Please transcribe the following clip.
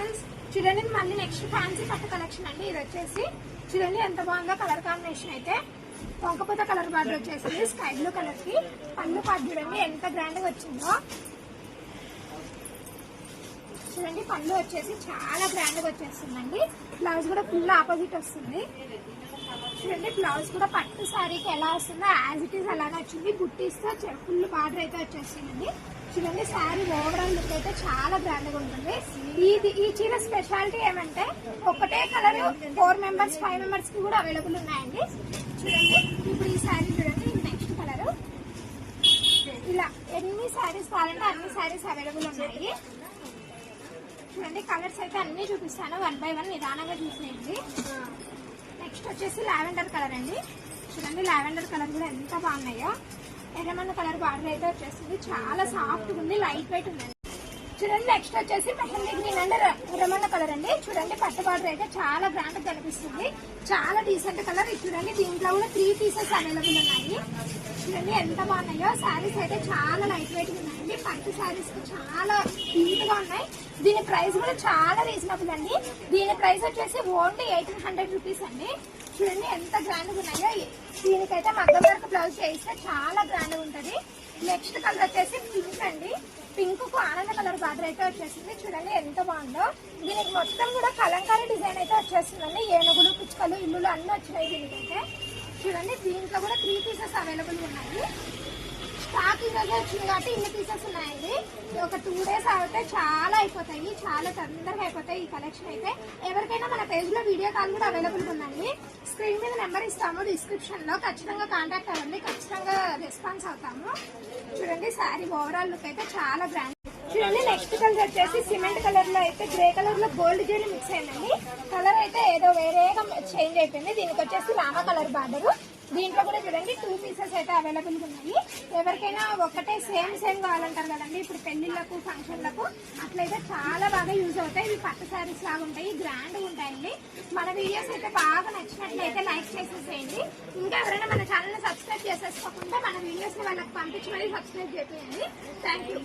Friends చూడండి మళ్ళీ next fancy పట్టు కలెక్షన్ అండి. ఇది వచ్చేసి చూడండి ఎంత బాగుందో కలర్ కాంబినేషన్ అయితే వంకపోత కలర్ బార్డర్ వచ్చేసింది స్కై బ్లూ కలర్ కి. పళ్ళు పాటు చూడండి ఎంత గ్రాండ్ గా వచ్చిందో. చూడండి పళ్ళు వచ్చేసి చాలా గ్రాండ్ గా వచ్చేస్తుందండి. బ్లౌజ్ కూడా ఫుల్ ఆపోజిట్ వస్తుంది. చూడండి బ్లౌజ్ కూడా పట్టు శారీకి ఎలా వస్తుందో యాజ్ ఇట్ ఈస్ అలానే వచ్చింది. బుట్టీస్తో ఫుల్ బార్డర్ అయితే వచ్చేస్తుందండి. చూడండి శారీ ఓవరాల్ లుక్ అయితే చాలా గ్రాండ్ గా ఉంటుంది. ఈ చీర స్పెషాలిటీ ఏమంటే ఒకటే కలర్ 4 మెంబర్స్ 5 మెంబర్స్ కి కూడా అవైలబుల్ ఉన్నాయండి. చూడండి ఇప్పుడు ఈ శారీ చూడండి నెక్స్ట్ కలర్. ఇలా ఎన్ని శారీస్ కావాలంటే అన్ని శారీస్ అవైలబుల్ ఉన్నాయి. చూడండి కలర్స్ అయితే అన్ని చూపిస్తాను 1 by 1 నిదానంగా చూసేయండి. నెక్స్ట్ వచ్చేసి లావెండర్ కలర్ అండి. చూడండి లావెండర్ కలర్ కూడా ఎంత బాగున్నాయో. ఎర్రమన్న కలర్ బార్డర్ అయితే వచ్చేస్తుంది. చాలా సాఫ్ట్ ఉంది, లైట్ వెయిట్ ఉందండి. చూడండి నెక్స్ట్ వచ్చేసి మెహందీ గ్రీన్ అండ్ ఎర్రమన్న కలర్ అండి. చూడండి పట్టు బార్డర్ అయితే చాలా గ్రాండ్ గా కనిపిస్తుంది. చాలా డీసెంట్ కలర్. చూడండి దీంట్లో కూడా 3 పీసెస్ అవైలబుల్ ఉన్నాయి. చూడండి ఎంత బాగున్నాయో. శారీస్ అయితే చాలా లైట్ వెయిట్ ఉన్నాయండి. పట్టు శారీస్ చాలా నీట్ గా ఉన్నాయి. దీని ప్రైస్ కూడా చాలా రీజనబుల్ అండి. దీని ప్రైస్ వచ్చేసి ఓన్లీ 1800 రూపీస్ అండి. చూడండి ఎంత గ్రాండ్ గా ఉన్నాయో. దీనికైతే మగ్గం వర్క్ బ్లౌజ్ చేస్తే చాలా గ్రాండ్ గా ఉంటది. నెక్స్ట్ కలర్ వచ్చేసి పింక్ అండి. పింక్ కు ఆనంద కలర్ బార్డర్ అయితే వచ్చేసింది. చూడండి ఎంత బాగుందో. దీనికి మొత్తం కూడా కలంకారీ డిజైన్ అయితే వచ్చేస్తుందండి. ఏనుగులు పిచ్చుకలు ఇల్లులు అన్ని వచ్చినాయి దీనికైతే. చూడండి దీంట్లో కూడా 3 పీసెస్ అవైలబుల్ ఉన్నాయి. స్టాక్ ఈరోజు వచ్చింది కాబట్టి ఇన్ని పీసెస్ ఉన్నాయండి. ఒక 2 days అయితే చాలా అయిపోతాయి. చాలా తొందరగా అయిపోతాయి ఈ కలెక్షన్ అయితే. ఎవరికైనా మన పేజ్ లో వీడియో కాల్ కూడా అవైలబుల్ ఉందండి. స్క్రీన్ మీద నెంబర్ ఇస్తాము డిస్క్రిప్షన్ లో. ఖచ్చితంగా కాంటాక్ట్ అవ్వండి. ఖచ్చితంగా రెస్పాన్స్ అవుతాము. చూడండి శారీ ఓవరాల్ లుక్ అయితే చాలా గ్రాండ్. చూడండి నెక్స్ట్ కలర్ వచ్చేసి సిమెంట్ కలర్ లో అయితే గ్రే కలర్ లో గోల్డ్ జరీ మిక్స్ అయిందండి. కలర్ అయితే ఏదో వేరేగా చేంజ్ అయిపోయింది. దీనికి వచ్చేసి రామ కలర్ బార్డర్. దీంట్లో కూడా చూడండి 2 పీసెస్ అయితే అవైలబుల్ ఉన్నాయి. ఎవరికైనా ఒకటే సేమ్ కావాలంటారు కదండి ఇప్పుడు పెళ్లిళ్లకు ఫంక్షన్లకు, అట్లయితే చాలా బాగా యూజ్ అవుతాయి. ఇవి పట్టు శారీస్ లాగా ఉంటాయి, గ్రాండ్ ఉంటాయండి. మన వీడియోస్ అయితే బాగా నచ్చినట్లయితే లైక్ చేసేసేయండి. ఇంకా ఎవరైనా మన ఛానల్ ని సబ్స్క్రైబ్ చేసేసుకోకుండా మన వీడియోస్ ని వాళ్ళకి పంపించి మరీ సబ్స్క్రైబ్ చేసేయండి. Thank you.